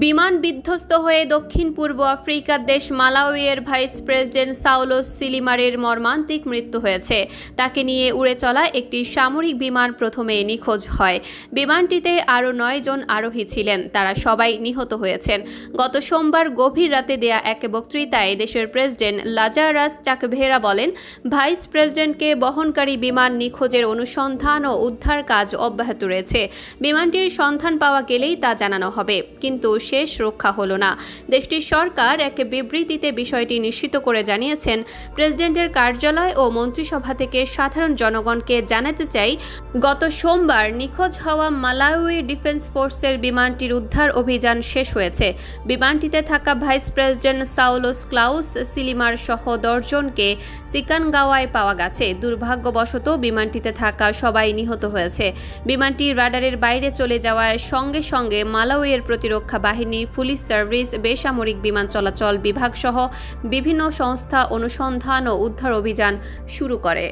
বিমান বিধ্বস্ত হয়ে দক্ষিণ পূর্ব আফ্রিকার দেশ মালাউইয়ের ভাইস প্রেসিডেন্ট সাউলোস সিলিমারের মর্মান্তিক মৃত্যু হয়েছে। তাকে নিয়ে উড়ে চলা একটি সামরিক বিমান প্রথমে নিখোঁজ হয়। বিমানটিতে আরও 9 জন আরোহী ছিলেন, তারা সবাই নিহত হয়েছেন। গত সোমবার গভীর রাতে দেয়া এক বক্তৃতায় দেশের প্রেসিডেন্ট লাজারাস চাকভেরা বলেন, ভাইস প্রেসিডেন্টকে বহনকারী বিমান নিখোঁজের অনুসন্ধান ও উদ্ধার কাজ অব্যাহত রয়েছে। বিমানটির সন্ধান পাওয়া গেলেই তা জানানো হবে, কিন্তু শেষ রক্ষা হলো না। দেশটির সরকার এক বিবৃতিতে বিষয়টি নিশ্চিত করে জানিয়েছেন, প্রেসিডেন্টের কার্যালয় ও মন্ত্রিসভা থেকে সাধারণ জনগণকে জানাতে চাই, গত সোমবার নিখোঁজ হওয়া মালাউই ডিফেন্স ফোর্সের বিমানটির উদ্ধার অভিযান শেষ হয়েছে। বিমানটিতে থাকা ভাইস প্রেসিডেন্ট সাউলোস ক্লাউস সিলিমার সহ 10 জনকে সিকানগাওয়ায় পাওয়া গেছে। দুর্ভাগ্যবশত বিমানটিতে থাকা সবাই নিহত হয়েছে। বিমানটি রাডারের বাইরে চলে যাওয়ার সঙ্গে সঙ্গে মালাউইয়ের প্রতিরক্ষা বাহিনী, পুলিশ সার্ভিস, বেসামরিক বিমান চলাচল বিভাগ সহ বিভিন্ন সংস্থা অনুসন্ধান ও উদ্ধার অভিযান শুরু করে।